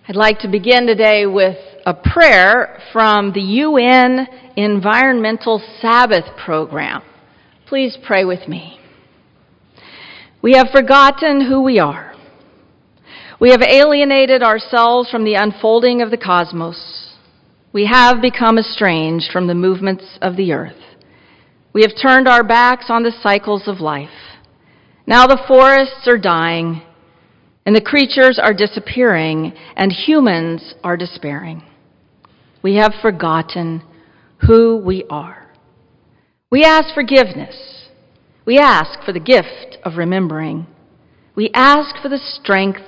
I'd like to begin today with a prayer from the UN Environmental Sabbath Program. Please pray with me. We have forgotten who we are. We have alienated ourselves from the unfolding of the cosmos. We have become estranged from the movements of the earth. We have turned our backs on the cycles of life. Now the forests are dying, and the creatures are disappearing, and humans are despairing. We have forgotten who we are. We ask forgiveness. We ask for the gift of remembering. We ask for the strength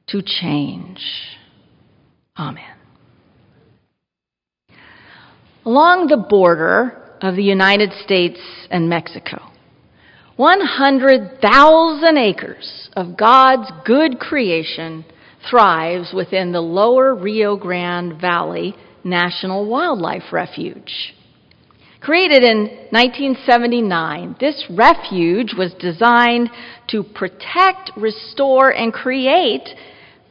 to change. Amen. Along the border of the United States and Mexico, 100,000 acres of God's good creation thrives within the lower Rio Grande Valley National Wildlife Refuge. Created in 1979, this refuge was designed to protect, restore, and create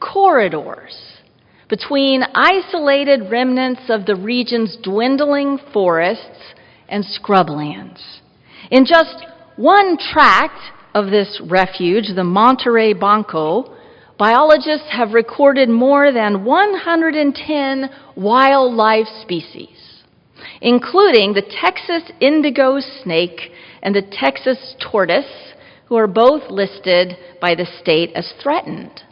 corridors between isolated remnants of the region's dwindling forests and scrublands. In just one tract of this refuge, the Monterey Banco, biologists have recorded more than 110 wildlife species, including the Texas indigo snake and the Texas tortoise, who are both listed by the state as threatened.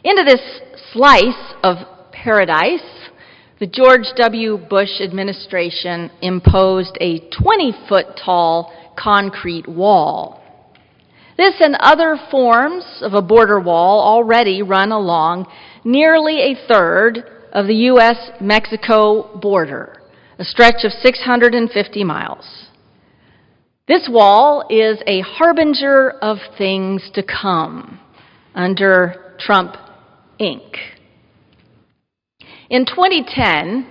Into this slice of paradise, the George W. Bush administration imposed a 20-foot-tall concrete wall. This and other forms of a border wall already run along nearly a third of the U.S.-Mexico border, a stretch of 650 miles. This wall is a harbinger of things to come under Trump, Inc. In 2010,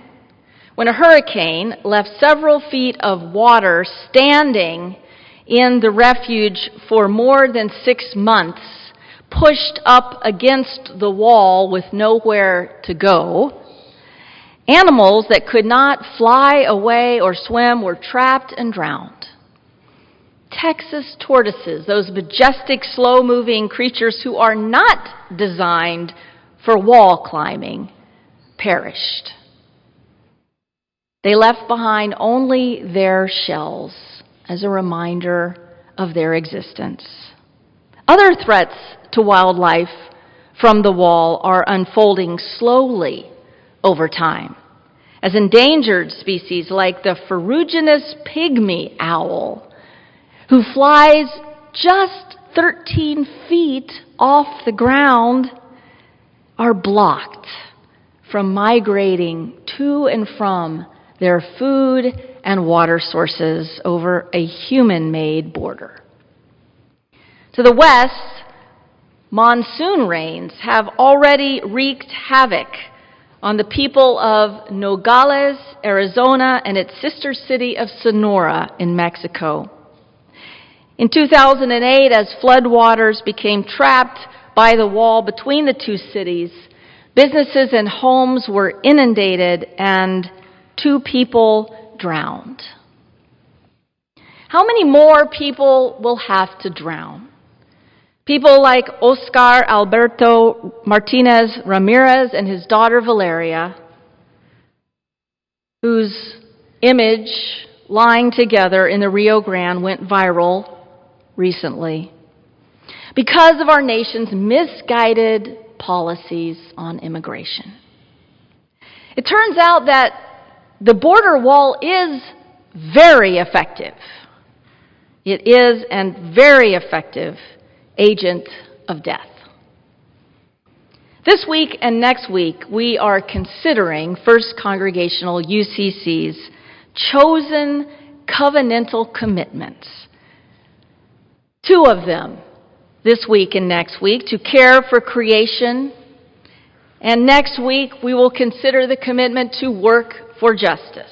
when a hurricane left several feet of water standing in the refuge for more than 6 months, pushed up against the wall with nowhere to go, animals that could not fly away or swim were trapped and drowned. Texas tortoises, those majestic, slow-moving creatures who are not designed for wall climbing, perished. They left behind only their shells as a reminder of their existence. Other threats to wildlife from the wall are unfolding slowly over time, as endangered species like the ferruginous pygmy owl, who flies just 13 feet off the ground, are blocked from migrating to and from their food and water sources over a human-made border. To the west, monsoon rains have already wreaked havoc on the people of Nogales, Arizona, and its sister city of Sonora in Mexico. In 2008, as floodwaters became trapped by the wall between the two cities, businesses and homes were inundated and 2 people drowned. How many more people will have to drown? People like Oscar Alberto Martinez Ramirez and his daughter Valeria, whose image lying together in the Rio Grande went viral recently because of our nation's misguided policies on immigration. It turns out that the border wall is very effective. It is a very effective agent of death. This week and next week, we are considering First Congregational UCC's chosen covenantal commitments. 2 of them this week and next week, to care for creation. And next week, we will consider the commitment to work for justice.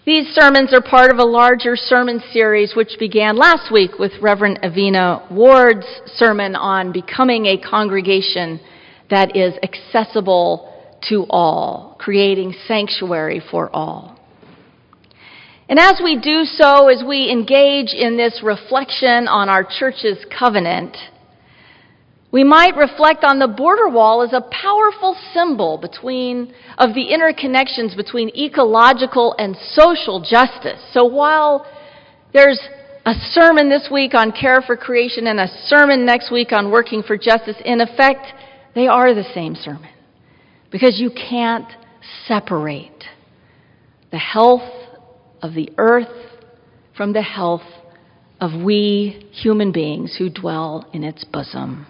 These sermons are part of a larger sermon series which began last week with Reverend Avina Ward's sermon on becoming a congregation that is accessible to all, creating sanctuary for all. And as we do so, as we engage in this reflection on our church's covenant, we might reflect on the border wall as a powerful symbol of the interconnections between ecological and social justice. So while there's a sermon this week on care for creation and a sermon next week on working for justice, in effect, they are the same sermon. Because you can't separate the health of the earth from the health of we human beings who dwell in its bosom.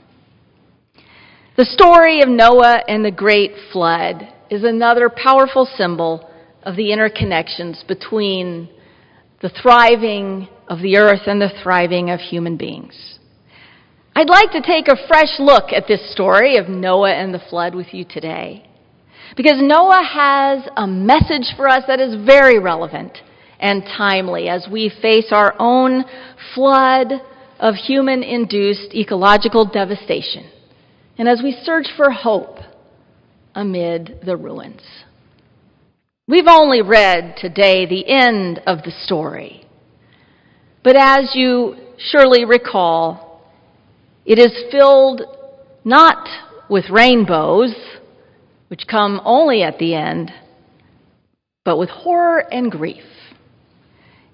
The story of Noah and the great flood is another powerful symbol of the interconnections between the thriving of the earth and the thriving of human beings. I'd like to take a fresh look at this story of Noah and the flood with you today, because Noah has a message for us that is very relevant and timely as we face our own flood of human-induced ecological devastation, and as we search for hope amid the ruins. We've only read today the end of the story, but as you surely recall, it is filled not with rainbows, which come only at the end, but with horror and grief.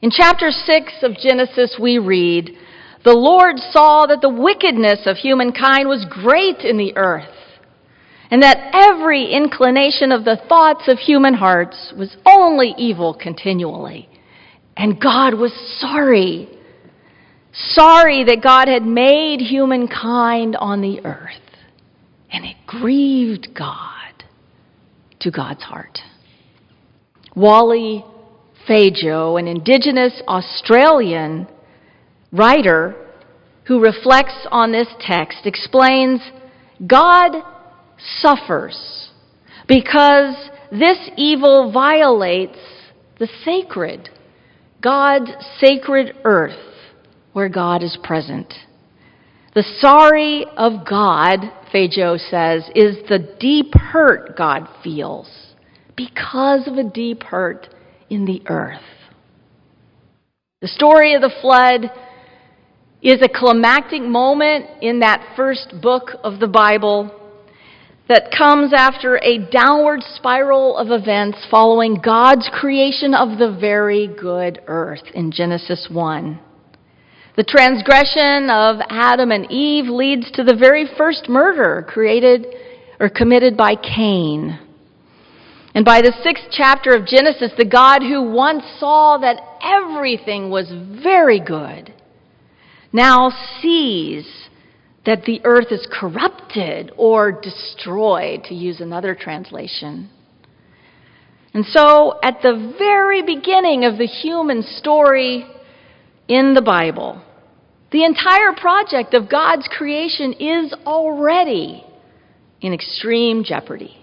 In chapter 6 of Genesis, we read, "The Lord saw that the wickedness of humankind was great in the earth, and that every inclination of the thoughts of human hearts was only evil continually. And God was sorry that God had made humankind on the earth, and it grieved God to God's heart." Wally Fajo, an Indigenous Australian writer who reflects on this text, explains, God suffers because this evil violates the sacred, God's sacred earth where God is present. The sorry of God, Fajo says, is the deep hurt God feels because of a deep hurt in the earth. The story of the flood is a climactic moment in that first book of the Bible that comes after a downward spiral of events following God's creation of the very good earth in Genesis 1. The transgression of Adam and Eve leads to the very first murder committed by Cain. And by the 6th chapter of Genesis, the God who once saw that everything was very good now sees that the earth is corrupted or destroyed, to use another translation. And so, at the very beginning of the human story in the Bible, the entire project of God's creation is already in extreme jeopardy.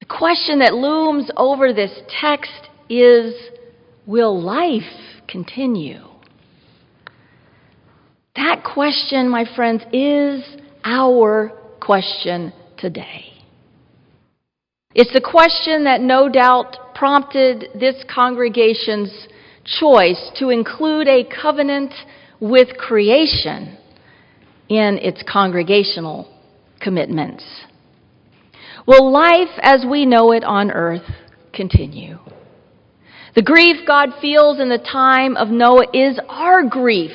The question that looms over this text is, will life continue? That question, my friends, is our question today. It's the question that no doubt prompted this congregation's choice to include a covenant with creation in its congregational commitments. Will life as we know it on earth continue? The grief God feels in the time of Noah is our grief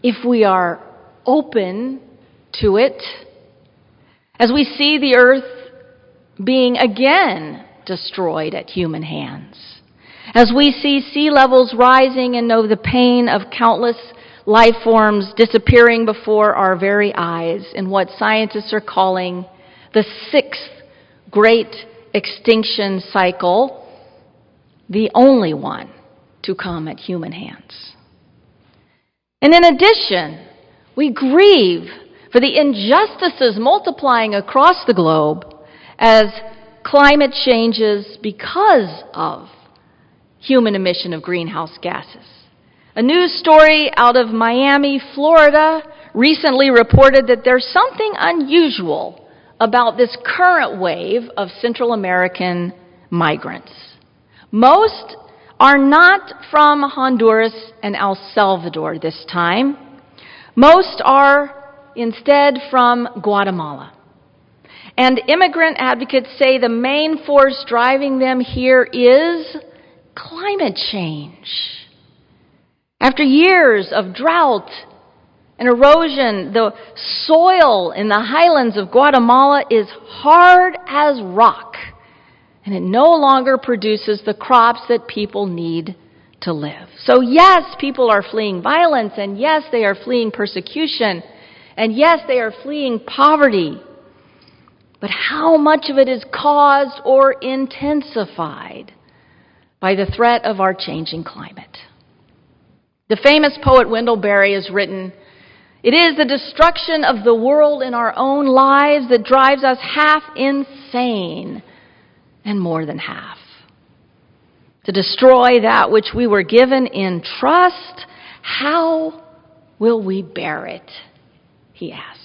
if we are open to it. As we see the earth being again destroyed at human hands. As we see sea levels rising and know the pain of countless life forms disappearing before our very eyes in what scientists are calling the 6th great extinction cycle, the only one to come at human hands. And in addition, we grieve for the injustices multiplying across the globe as climate changes because of human emission of greenhouse gases. A news story out of Miami, Florida, recently reported that there's something unusual about this current wave of Central American migrants. Most are not from Honduras and El Salvador this time. Most are instead from Guatemala. And immigrant advocates say the main force driving them here is climate change. After years of drought and erosion, the soil in the highlands of Guatemala is hard as rock, and it no longer produces the crops that people need to live. So yes, people are fleeing violence, and yes, they are fleeing persecution, and yes, they are fleeing poverty. But how much of it is caused or intensified by the threat of our changing climate? The famous poet Wendell Berry has written, "It is the destruction of the world in our own lives that drives us half insane, and more than half. To destroy that which we were given in trust, how will we bear it?" he asks.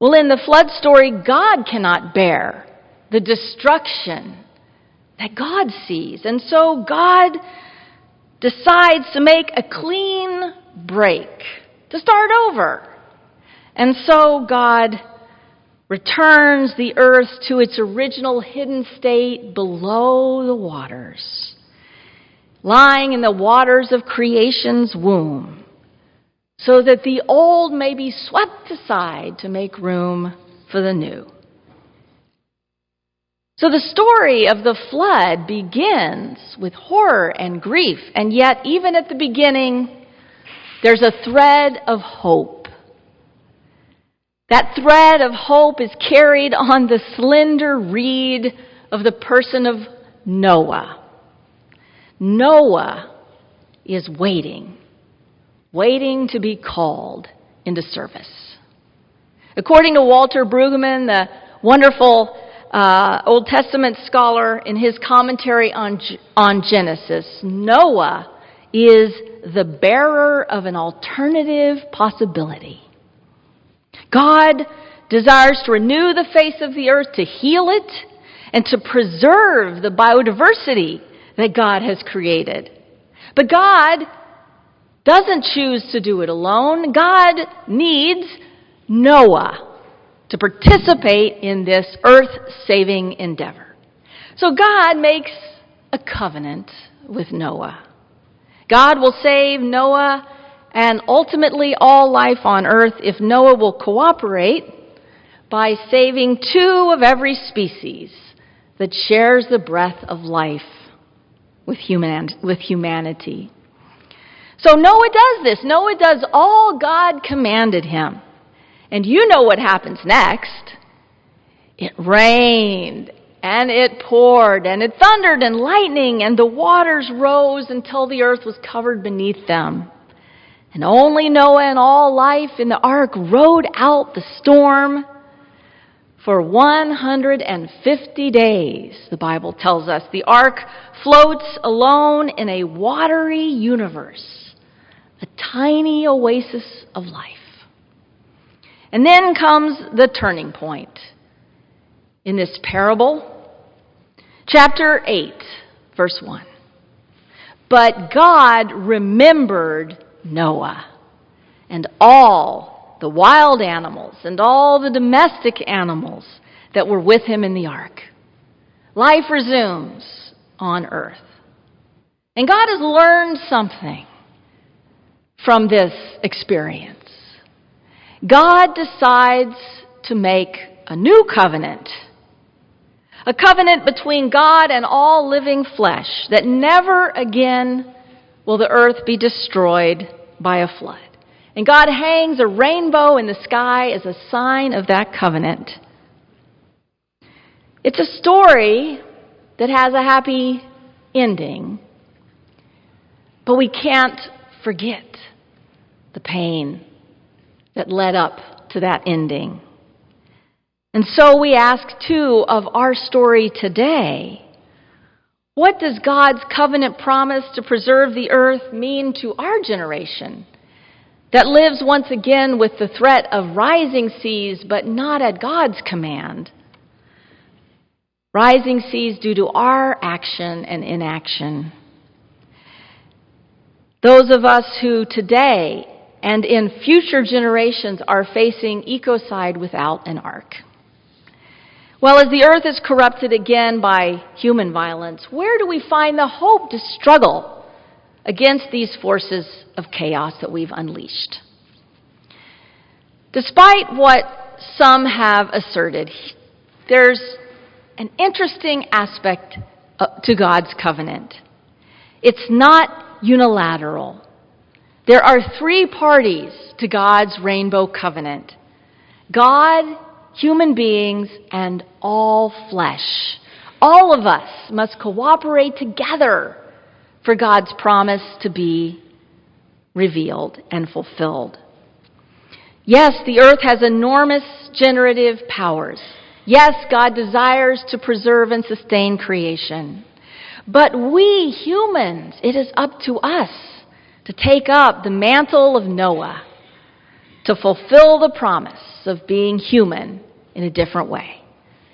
Well, in the flood story, God cannot bear the destruction that God sees. And so God decides to make a clean break, to start over. And so God returns the earth to its original hidden state below the waters, lying in the waters of creation's womb, so that the old may be swept aside to make room for the new. So the story of the flood begins with horror and grief, and yet even at the beginning, there's a thread of hope. That thread of hope is carried on the slender reed of the person of Noah. Noah is waiting to be called into service. According to Walter Brueggemann, the wonderful Old Testament scholar, in his commentary on Genesis, Noah is the bearer of an alternative possibility. God desires to renew the face of the earth, to heal it, and to preserve the biodiversity that God has created. But God doesn't choose to do it alone. God needs Noah to participate in this earth-saving endeavor. So God makes a covenant with Noah. God will save Noah and ultimately all life on earth if Noah will cooperate by saving 2 of every species that shares the breath of life with humanity. So Noah does this. Noah does all God commanded him. And you know what happens next. It rained, and it poured, and it thundered and lightning, and the waters rose until the earth was covered beneath them. And only Noah and all life in the ark rode out the storm for 150 days, the Bible tells us. The ark floats alone in a watery universe, a tiny oasis of life. And then comes the turning point in this parable. Chapter 8, verse 1. But God remembered Noah and all the wild animals and all the domestic animals that were with him in the ark. Life resumes on earth. And God has learned something from this experience. God decides to make a new covenant. A covenant between God and all living flesh, that never again will the earth be destroyed by a flood. And God hangs a rainbow in the sky as a sign of that covenant. It's a story that has a happy ending, but we can't forget the pain that led up to that ending. And so we ask, too, of our story today, what does God's covenant promise to preserve the earth mean to our generation that lives once again with the threat of rising seas, but not at God's command. Rising seas due to our action and inaction. Those of us who today and in future generations are facing ecocide without an ark. Well, as the earth is corrupted again by human violence, where do we find the hope to struggle against these forces of chaos that we've unleashed? Despite what some have asserted, there's an interesting aspect to God's covenant. It's not unilateral. There are three parties to God's rainbow covenant: God, human beings, and all flesh. All of us must cooperate together for God's promise to be revealed and fulfilled. Yes, the earth has enormous generative powers. Yes, God desires to preserve and sustain creation. But we humans, it is up to us to take up the mantle of Noah, to fulfill the promise of being human in a different way.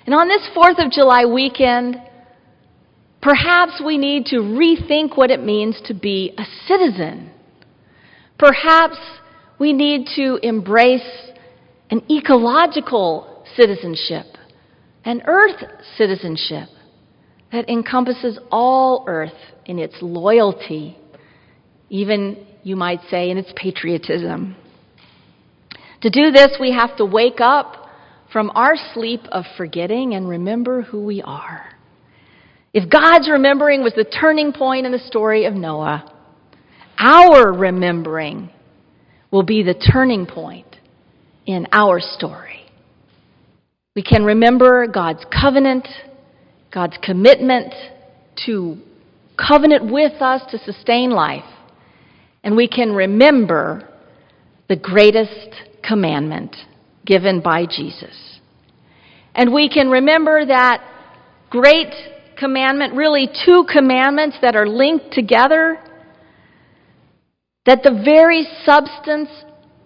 And on this 4th of July weekend, perhaps we need to rethink what it means to be a citizen. Perhaps we need to embrace an ecological citizenship, an earth citizenship that encompasses all earth in its loyalty, even, you might say, in its patriotism. To do this, we have to wake up from our sleep of forgetting and remember who we are. If God's remembering was the turning point in the story of Noah, our remembering will be the turning point in our story. We can remember God's covenant, God's commitment to covenant with us to sustain life. And we can remember the greatest commandment given by Jesus. And we can remember that great commandment, really two commandments that are linked together, that the very substance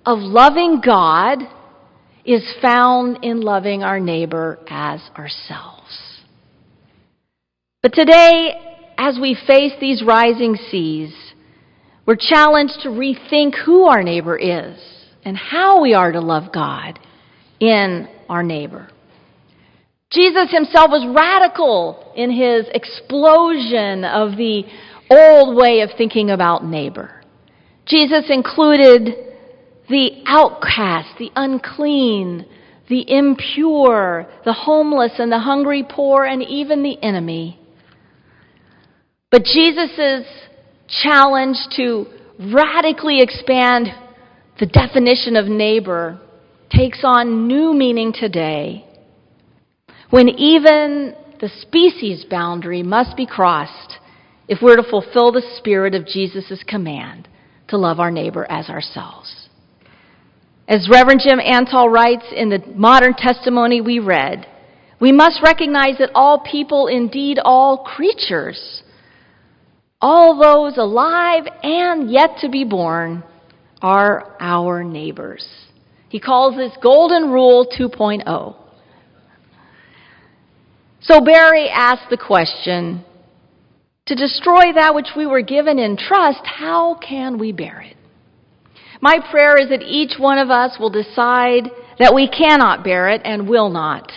of loving God is found in loving our neighbor as ourselves. But today, as we face these rising seas, we're challenged to rethink who our neighbor is and how we are to love God in our neighbor. Jesus himself was radical in his explosion of the old way of thinking about neighbor. Jesus included the outcast, the unclean, the impure, the homeless and the hungry poor, and even the enemy. But Jesus' challenge to radically expand the definition of neighbor takes on new meaning today, when even the species boundary must be crossed if we're to fulfill the spirit of Jesus' command to love our neighbor as ourselves. As Reverend Jim Antal writes in the modern testimony we read, we must recognize that all people, indeed all creatures, all those alive and yet to be born, are our neighbors. He calls this Golden Rule 2.0. So Barry asked the question, to destroy that which we were given in trust, how can we bear it? My prayer is that each one of us will decide that we cannot bear it and will not.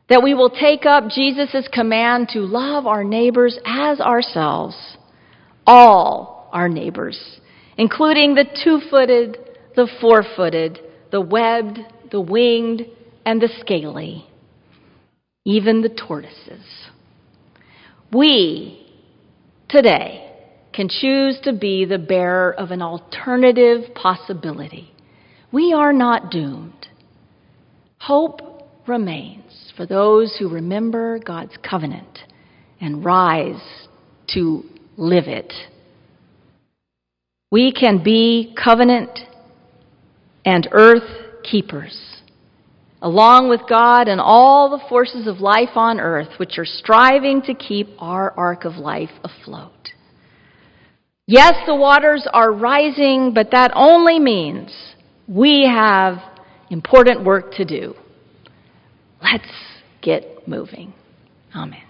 That we will take up Jesus' command to love our neighbors as ourselves, all our neighbors, including the two-footed, the four-footed, the webbed, the winged, and the scaly, even the tortoises. We, today, can choose to be the bearer of an alternative possibility. We are not doomed. Hope remains for those who remember God's covenant and rise to live it. We can be covenant and earth keepers, along with God and all the forces of life on earth which are striving to keep our ark of life afloat. Yes, the waters are rising, but that only means we have important work to do. Let's get moving. Amen.